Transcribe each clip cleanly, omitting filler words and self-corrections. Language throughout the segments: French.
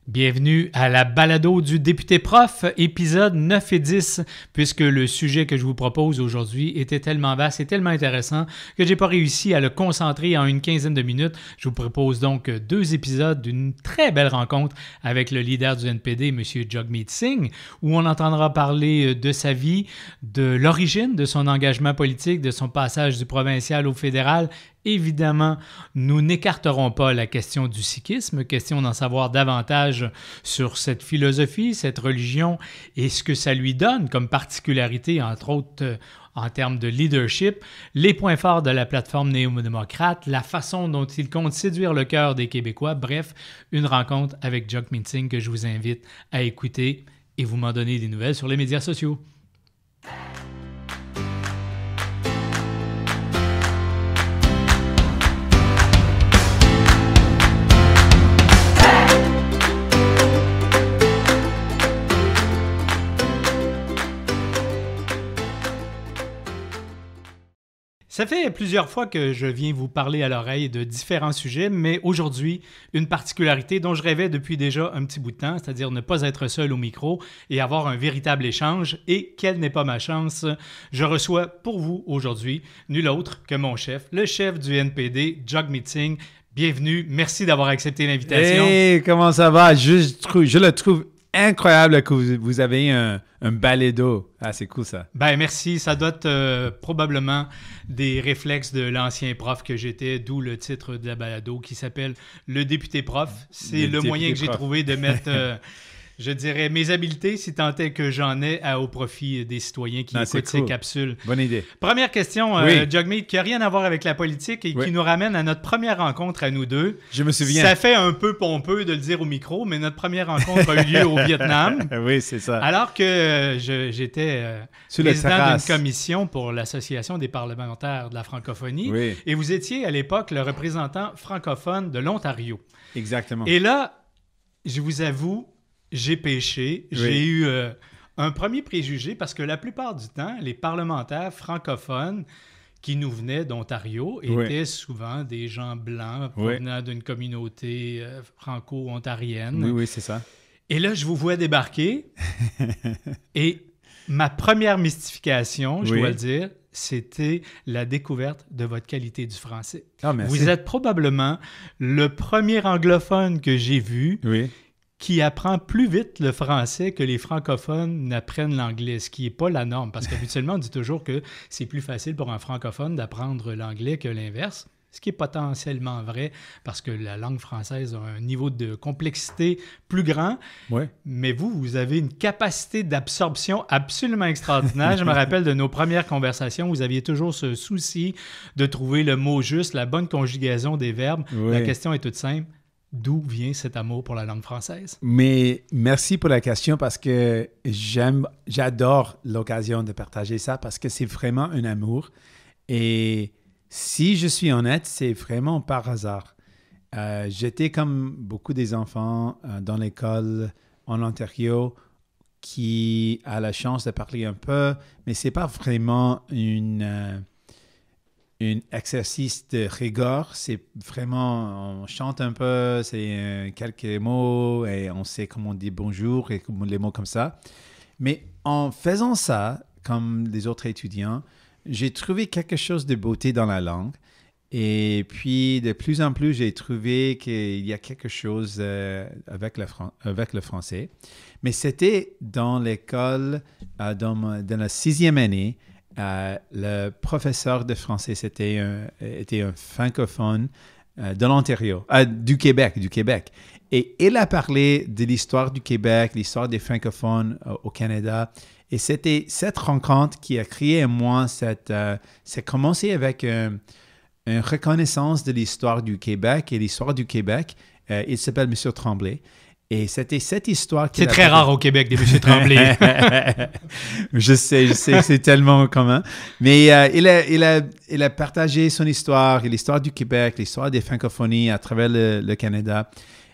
Bienvenue à la balado du député prof, épisode 9 et 10, puisque le sujet que je vous propose aujourd'hui était tellement vaste et tellement intéressant que j'ai pas réussi à le concentrer en une quinzaine de minutes. Je vous propose donc 2 épisodes d'une très belle rencontre avec le leader du NPD, M. Jagmeet Singh, où on entendra parler de sa vie, de l'origine de son engagement politique, de son passage du provincial au fédéral. Évidemment, nous n'écarterons pas la question du sikhisme, question d'en savoir davantage sur cette philosophie, cette religion et ce que ça lui donne comme particularité, entre autres en termes de leadership, les points forts de la plateforme néo-démocrate, la façon dont il compte séduire le cœur des Québécois, bref, une rencontre avec Jagmeet Singh que je vous invite à écouter et vous m'en donner des nouvelles sur les médias sociaux. Ça fait plusieurs fois que je viens vous parler à l'oreille de différents sujets, mais aujourd'hui, une particularité dont je rêvais depuis déjà un petit bout de temps, c'est-à-dire ne pas être seul au micro et avoir un véritable échange. Et quelle n'est pas ma chance, je reçois pour vous aujourd'hui nul autre que mon chef, le chef du NPD, Jagmeet Singh. Bienvenue, merci d'avoir accepté l'invitation. Hey, comment ça va? Je le trouve incroyable que vous avez un balado. Ah, c'est cool ça. Ben merci, ça doit être probablement des réflexes de l'ancien prof que j'étais, d'où le titre de la balado qui s'appelle « Le député prof ». C'est le moyen que j'ai trouvé de mettre, je dirais, mes habiletés, si tant est que j'en ai, au profit des citoyens qui écoutent ces capsules. Bonne idée. Première question, Jagmeet, qui n'a rien à voir avec la politique et qui nous ramène à notre première rencontre à nous deux. Je me souviens. Ça fait un peu pompeux de le dire au micro, mais notre première rencontre a eu lieu au Vietnam. Oui, c'est ça. Alors que j'étais président d'une commission pour l'Association des parlementaires de la francophonie. Oui. Et vous étiez à l'époque le représentant francophone de l'Ontario. Exactement. Et là, je vous avoue, j'ai péché. Oui. J'ai eu un premier préjugé parce que la plupart du temps, les parlementaires francophones qui nous venaient d'Ontario étaient souvent des gens blancs provenant d'une communauté franco-ontarienne. Oui, c'est ça. Et là, je vous vois débarquer et ma première mystification, je dois le dire, c'était la découverte de votre qualité du français. Ah, merci. Vous êtes probablement le premier anglophone que j'ai vu qui apprend plus vite le français que les francophones n'apprennent l'anglais, ce qui n'est pas la norme, parce qu'habituellement, on dit toujours que c'est plus facile pour un francophone d'apprendre l'anglais que l'inverse, ce qui est potentiellement vrai, parce que la langue française a un niveau de complexité plus grand, mais vous avez une capacité d'absorption absolument extraordinaire. Je me rappelle de nos premières conversations, vous aviez toujours ce souci de trouver le mot juste, la bonne conjugaison des verbes. La question est toute simple. D'où vient cet amour pour la langue française? Mais merci pour la question parce que j'adore l'occasion de partager ça parce que c'est vraiment un amour. Et si je suis honnête, c'est vraiment par hasard. J'étais comme beaucoup des enfants dans l'école en Ontario qui a la chance de parler un peu, mais c'est pas vraiment un exercice de rigueur, c'est vraiment, on chante un peu, c'est quelques mots et on sait comment on dit bonjour et les mots comme ça. Mais en faisant ça, comme les autres étudiants, j'ai trouvé quelque chose de beauté dans la langue. Et puis, de plus en plus, j'ai trouvé qu'il y a quelque chose avec le français. Mais c'était dans l'école, dans la 6e année, le professeur de français était un francophone de l'Ontario, du Québec. Et il a parlé de l'histoire du Québec, l'histoire des francophones au Canada. Et c'était cette rencontre qui a créé en moi c'est commencé avec une reconnaissance de l'histoire du Québec et l'histoire du Québec. Il s'appelle M. Tremblay. Et c'était cette histoire... C'est très rare au Québec, des M. Tremblay. Je sais, c'est tellement commun. Mais il a partagé son histoire, l'histoire du Québec, l'histoire des francophonies à travers le Canada.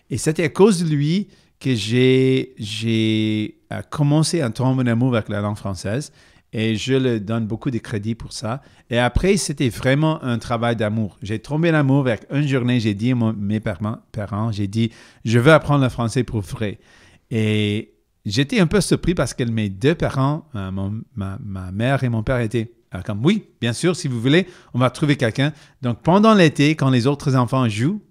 Et c'était à cause de lui que j'ai commencé à tomber en amour avec la langue française. Et je le donne beaucoup de crédit pour ça. Et après, c'était vraiment un travail d'amour. J'ai tombé en amour avec une journée. J'ai dit à mes parents, j'ai dit, je veux apprendre le français pour vrai. Et j'étais un peu surpris parce que mes deux parents, ma mère et mon père étaient comme, oui, bien sûr, si vous voulez, on va trouver quelqu'un. Donc, pendant l'été, quand les autres enfants jouent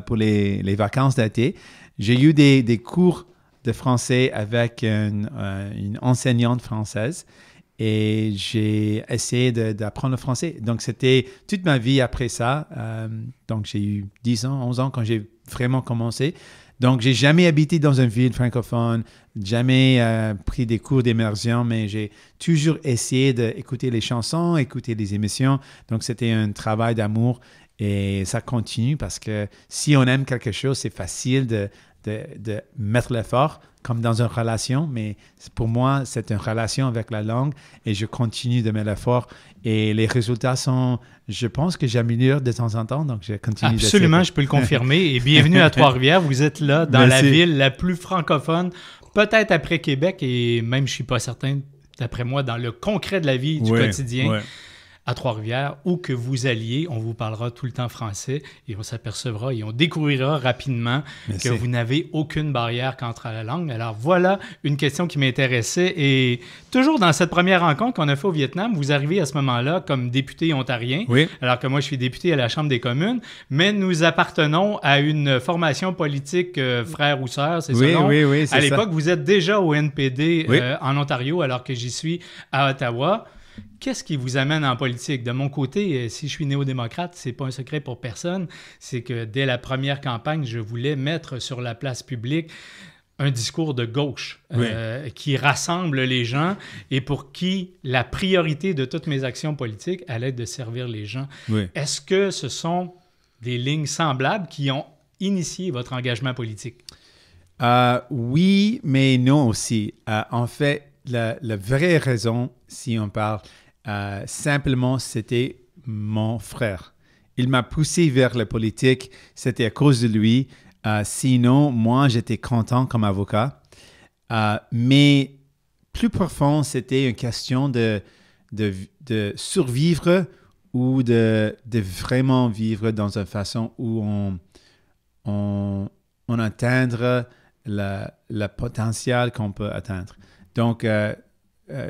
pour les vacances d'été, j'ai eu des cours de français avec une enseignante française. Et j'ai essayé d'apprendre le français. Donc, c'était toute ma vie après ça. Donc, j'ai eu 10 ans, 11 ans quand j'ai vraiment commencé. Donc, j'ai jamais habité dans une ville francophone, jamais pris des cours d'immersion, mais j'ai toujours essayé d'écouter les chansons, écouter les émissions. Donc, c'était un travail d'amour et ça continue parce que si on aime quelque chose, c'est facile de mettre l'effort comme dans une relation, mais pour moi, c'est une relation avec la langue et je continue de mettre l'effort et les résultats sont, je pense que j'améliore de temps en temps, donc je continue. Absolument, je peux le confirmer et bienvenue à Trois-Rivières. Vous êtes là dans la ville la plus francophone, peut-être après Québec et même, je ne suis pas certain, d'après moi, dans le concret de la vie du quotidien. Ouais. À Trois-Rivières, où que vous alliez, on vous parlera tout le temps français et on s'apercevra et on découvrira rapidement que vous n'avez aucune barrière quant à la langue. Alors voilà une question qui m'intéressait et toujours dans cette première rencontre qu'on a fait au Vietnam, vous arrivez à ce moment-là comme député ontarien, alors que moi je suis député à la Chambre des communes, mais nous appartenons à une formation politique frère ou sœur, c'est ça? Oui, c'est à l'époque, ça. Vous êtes déjà au NPD en Ontario alors que j'y suis à Ottawa. Qu'est-ce qui vous amène en politique? De mon côté, si je suis néo-démocrate, c'est pas un secret pour personne, c'est que dès la première campagne, je voulais mettre sur la place publique un discours de gauche qui rassemble les gens et pour qui la priorité de toutes mes actions politiques allait être de servir les gens. Est-ce que ce sont des lignes semblables qui ont initié votre engagement politique? Oui, mais non aussi. En fait, la vraie raison, si on parle, simplement, c'était mon frère. Il m'a poussé vers la politique. C'était à cause de lui. Sinon, moi, j'étais content comme avocat. Mais plus profond, c'était une question de survivre ou de vraiment vivre dans une façon où on atteindra le potentiel qu'on peut atteindre. Donc,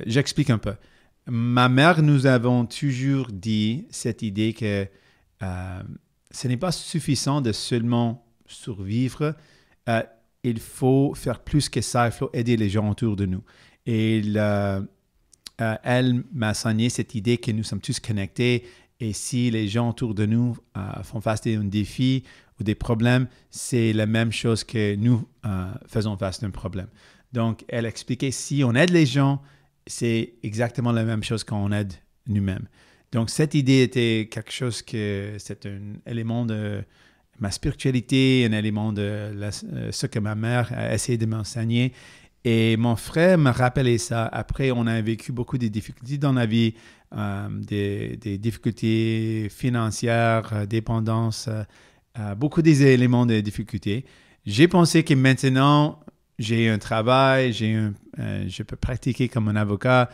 j'explique un peu. Ma mère, nous avons toujours dit cette idée que ce n'est pas suffisant de seulement survivre. Il faut faire plus que ça. Il faut aider les gens autour de nous. Et elle m'a enseigné cette idée que nous sommes tous connectés. Et si les gens autour de nous font face à un défi ou des problèmes, c'est la même chose que nous faisons face à un problème. Donc, elle expliquait, si on aide les gens, c'est exactement la même chose qu'on aide nous-mêmes. Donc, cette idée était quelque chose que c'est un élément de ma spiritualité, un élément de ce que ma mère a essayé de m'enseigner. Et mon frère me rappelait ça. Après, on a vécu beaucoup de difficultés dans la vie, des difficultés financières, dépendance, beaucoup des éléments de difficulté. J'ai pensé que maintenant, j'ai un travail, je peux pratiquer comme un avocat,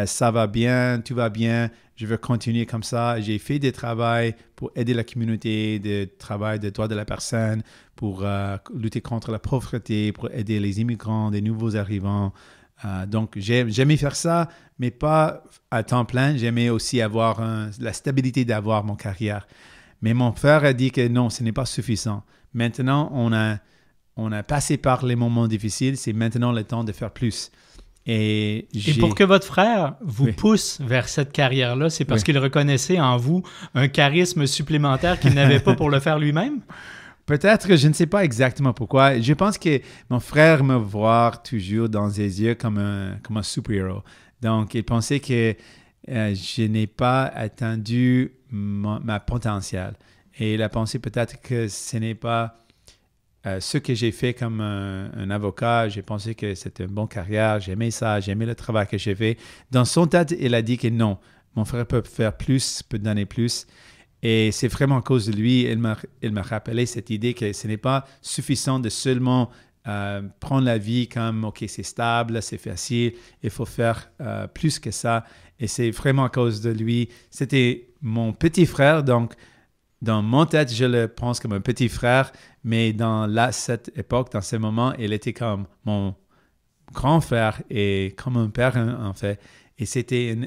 ça va bien, tout va bien, je veux continuer comme ça. J'ai fait des travaux pour aider la communauté, des travaux de droits de la personne, pour lutter contre la pauvreté, pour aider les immigrants, les nouveaux arrivants. Donc, j'aimais faire ça, mais pas à temps plein. J'aimais aussi avoir la stabilité d'avoir mon carrière. Mais mon frère a dit que non, ce n'est pas suffisant. Maintenant, on a passé par les moments difficiles, c'est maintenant le temps de faire plus. Et pour que votre frère vous pousse vers cette carrière-là, c'est parce qu'il reconnaissait en vous un charisme supplémentaire qu'il n'avait pas pour le faire lui-même? Peut-être, je ne sais pas exactement pourquoi. Je pense que mon frère me voit toujours dans ses yeux comme un super-héros. Donc, il pensait que je n'ai pas attendu ma potentiel. Et il a pensé peut-être que ce n'est pas ce que j'ai fait comme un avocat. J'ai pensé que c'était une bonne carrière. J'aimais ça. J'aimais le travail que j'ai fait. Dans son tête, il a dit que non, mon frère peut faire plus, peut donner plus. Et c'est vraiment à cause de lui, il m'a rappelé cette idée que ce n'est pas suffisant de seulement prendre la vie comme, OK, c'est stable, c'est facile, il faut faire plus que ça. Et c'est vraiment à cause de lui. C'était mon petit frère, donc dans mon tête, je le pense comme un petit frère, mais cette époque, dans ce moment, il était comme mon grand frère et comme un père, en fait. Et c'était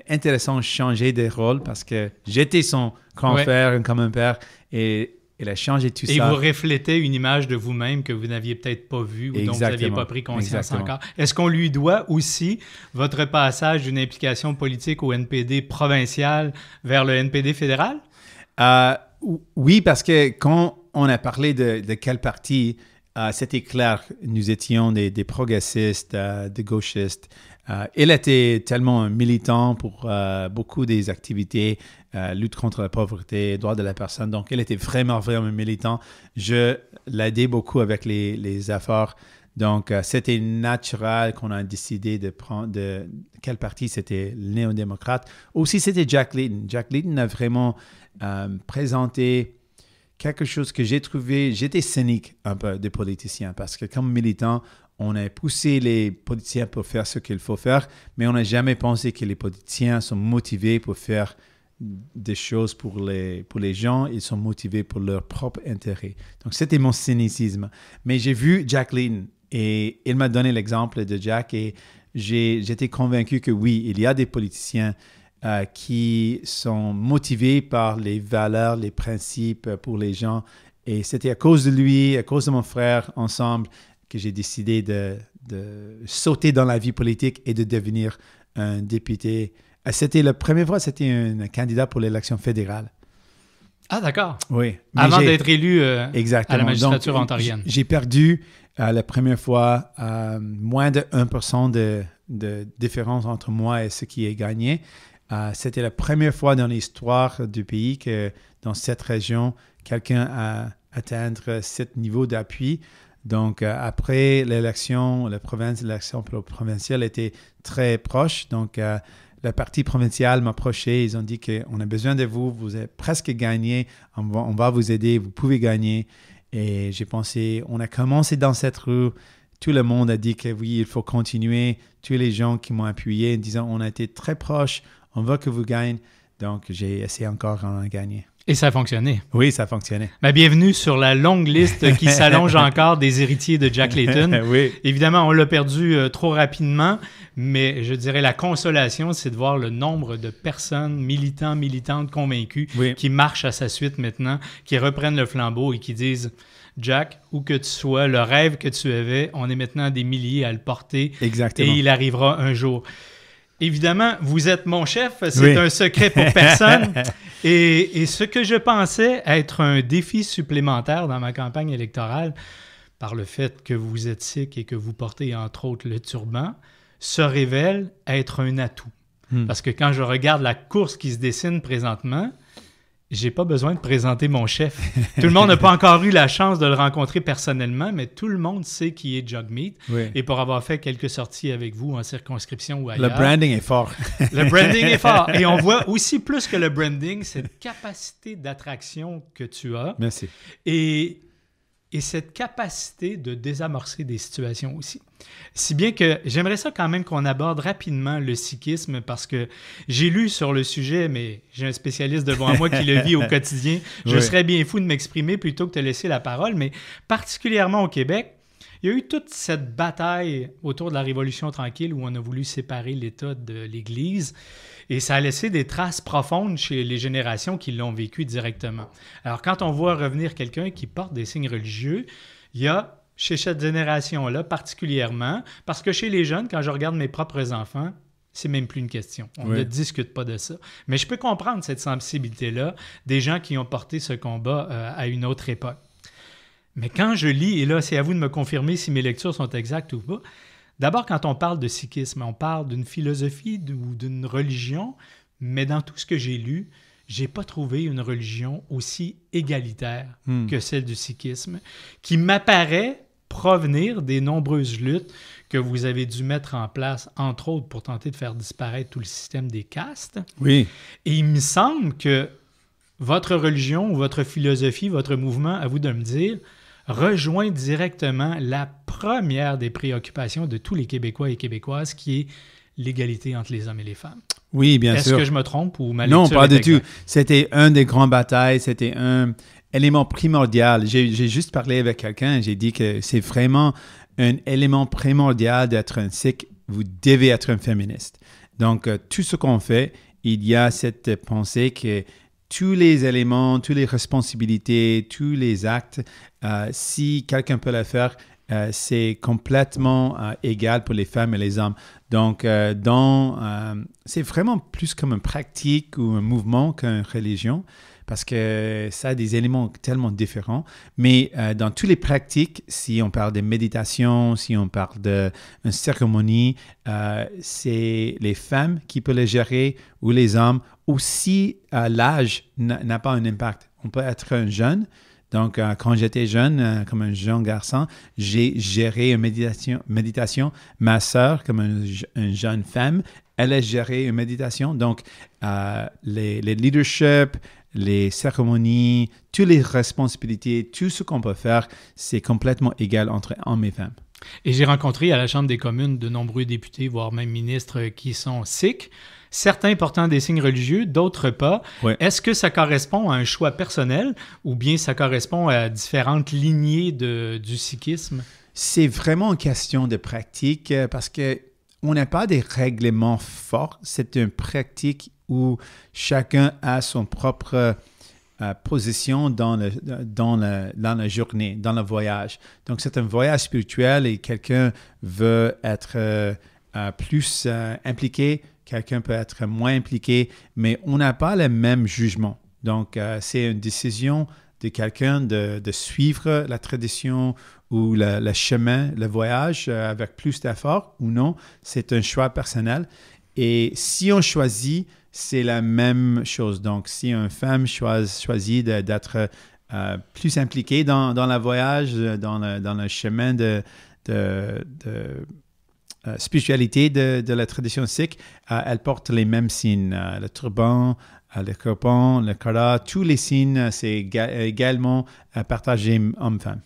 intéressant de changer de rôle parce que j'étais son grand frère comme un père et il a changé tout ça. Et vous reflétez une image de vous-même que vous n'aviez peut-être pas vue ou dont vous n'aviez pas pris conscience encore. Est-ce qu'on lui doit aussi votre passage d'une implication politique au NPD provincial vers le NPD fédéral? Oui, parce que quand on a parlé de quel parti, c'était clair, nous étions des progressistes, des gauchistes. Il était tellement militant pour beaucoup des activités, lutte contre la pauvreté, droits de la personne. Donc, il était vraiment, vraiment militant. Je l'aidais beaucoup avec les affaires. Donc, c'était naturel qu'on a décidé de prendre quel parti c'était le néo-démocrate. Aussi, c'était Jack Layton. Jack Layton a vraiment présenté quelque chose que j'ai trouvé, j'étais cynique un peu des politiciens parce que comme militant, on a poussé les politiciens pour faire ce qu'il faut faire, mais on n'a jamais pensé que les politiciens sont motivés pour faire des choses pour les gens, ils sont motivés pour leur propre intérêt. Donc, c'était mon cynicisme. Mais j'ai vu Jack Layton et il m'a donné l'exemple de Jack et j'étais convaincu que oui, il y a des politiciens qui sont motivés par les valeurs, les principes pour les gens. Et c'était à cause de lui, à cause de mon frère, ensemble, que j'ai décidé de sauter dans la vie politique et de devenir un député. C'était la première fois, c'était un candidat pour l'élection fédérale. Ah, d'accord. Oui. Avant d'être élu à la magistrature ontarienne. J'ai perdu la première fois moins de 1% de différence entre moi et ce qui est gagné. C'était la première fois dans l'histoire du pays que dans cette région, quelqu'un a atteint ce niveau d'appui. Donc, après l'élection, l'élection provinciale était très proche. Donc, le parti provincial m'a approché. Ils ont dit qu'on a besoin de vous. Vous avez presque gagné. On va vous aider. Vous pouvez gagner. Et j'ai pensé, on a commencé dans cette rue. Tout le monde a dit que oui, il faut continuer. Tous les gens qui m'ont appuyé en disant, on a été très proches. On veut que vous gagnez. Donc, j'ai essayé encore d'en gagner. Et ça a fonctionné. Oui, ça a fonctionné. Bienvenue sur la longue liste qui s'allonge encore des héritiers de Jack Layton. Oui. Évidemment, on l'a perdu trop rapidement, mais je dirais la consolation, c'est de voir le nombre de personnes, militants, militantes convaincus, qui marchent à sa suite maintenant, qui reprennent le flambeau et qui disent « Jack, où que tu sois, le rêve que tu avais, on est maintenant des milliers à le porter. Exactement. Et il arrivera un jour. » Évidemment, vous êtes mon chef, c'est un secret pour personne. Et ce que je pensais être un défi supplémentaire dans ma campagne électorale, par le fait que vous êtes sikh et que vous portez entre autres le turban, se révèle être un atout. Parce que quand je regarde la course qui se dessine présentement, j'ai pas besoin de présenter mon chef. Tout le monde n'a pas encore eu la chance de le rencontrer personnellement, mais tout le monde sait qui est Jagmeet. Oui. Et pour avoir fait quelques sorties avec vous en circonscription ou ailleurs. Le branding est fort. Le branding est fort. Et on voit aussi plus que le branding, cette capacité d'attraction que tu as. Merci. Et cette capacité de désamorcer des situations aussi. Si bien que j'aimerais ça quand même qu'on aborde rapidement le sikhisme parce que j'ai lu sur le sujet, mais j'ai un spécialiste devant moi qui le vit au quotidien. Je serais bien fou de m'exprimer plutôt que de te laisser la parole, mais particulièrement au Québec, il y a eu toute cette bataille autour de la Révolution tranquille où on a voulu séparer l'État de l'Église. Et ça a laissé des traces profondes chez les générations qui l'ont vécu directement. Alors, quand on voit revenir quelqu'un qui porte des signes religieux, il y a, chez cette génération-là particulièrement, parce que chez les jeunes, quand je regarde mes propres enfants, c'est même plus une question. On ne discute pas de ça. Mais je peux comprendre cette sensibilité-là des gens qui ont porté ce combat à une autre époque. Mais quand je lis, et là, c'est à vous de me confirmer si mes lectures sont exactes ou pas, d'abord, quand on parle de sikhisme, on parle d'une philosophie ou d'une religion, mais dans tout ce que j'ai lu, j'ai pas trouvé une religion aussi égalitaire que celle du sikhisme, qui m'apparaît provenir des nombreuses luttes que vous avez dû mettre en place, entre autres, pour tenter de faire disparaître tout le système des castes. Oui. Et il me semble que votre religion ou votre philosophie, votre mouvement, à vous de me dire, rejoint directement la première des préoccupations de tous les Québécois et Québécoises, qui est l'égalité entre les hommes et les femmes. Oui, bien sûr. Est-ce que je me trompe ou ma lecture Non, pas est du exacte? tout. C'était un des grandes batailles, c'était un élément primordial. J'ai juste parlé avec quelqu'un, j'ai dit que c'est vraiment un élément primordial d'être un Sikh. Vous devez être un féministe. Donc, tout ce qu'on fait, il y a cette pensée que tous les éléments, toutes les responsabilités, tous les actes, si quelqu'un peut le faire, c'est complètement égal pour les femmes et les hommes. Donc, c'est vraiment plus comme une pratique ou un mouvement qu'une religion, parce que ça a des éléments tellement différents. Mais dans toutes les pratiques, si on parle de méditation, si on parle d'une cérémonie, c'est les femmes qui peuvent les gérer ou les hommes. Aussi, l'âge n'a pas un impact. On peut être un jeune. Donc, quand j'étais jeune, comme un jeune garçon, j'ai géré une méditation. Ma sœur, comme une jeune femme, elle a géré une méditation. Donc, les leadership, les cérémonies, toutes les responsabilités, tout ce qu'on peut faire, c'est complètement égal entre hommes et femmes. Et j'ai rencontré à la Chambre des communes de nombreux députés, voire même ministres qui sont sikhs, certains portant des signes religieux, d'autres pas. Ouais. Est-ce que ça correspond à un choix personnel ou bien ça correspond à différentes lignées du sikhisme? C'est vraiment une question de pratique parce qu'on n'a pas des règlements forts. C'est une pratique où chacun a son propre position dans la journée, dans le voyage. Donc, c'est un voyage spirituel et quelqu'un veut être plus impliqué, quelqu'un peut être moins impliqué, mais on n'a pas le même jugement. Donc, c'est une décision de quelqu'un de suivre la tradition ou le chemin, le voyage avec plus d'efforts ou non. C'est un choix personnel. Et si on choisit, c'est la même chose. Donc, si une femme choisit d'être plus impliquée dans le voyage, dans le chemin de spiritualité de la tradition sikh, elle porte les mêmes signes. Le turban, le kirpan, le kara, tous les signes, c'est également partagé homme-femme.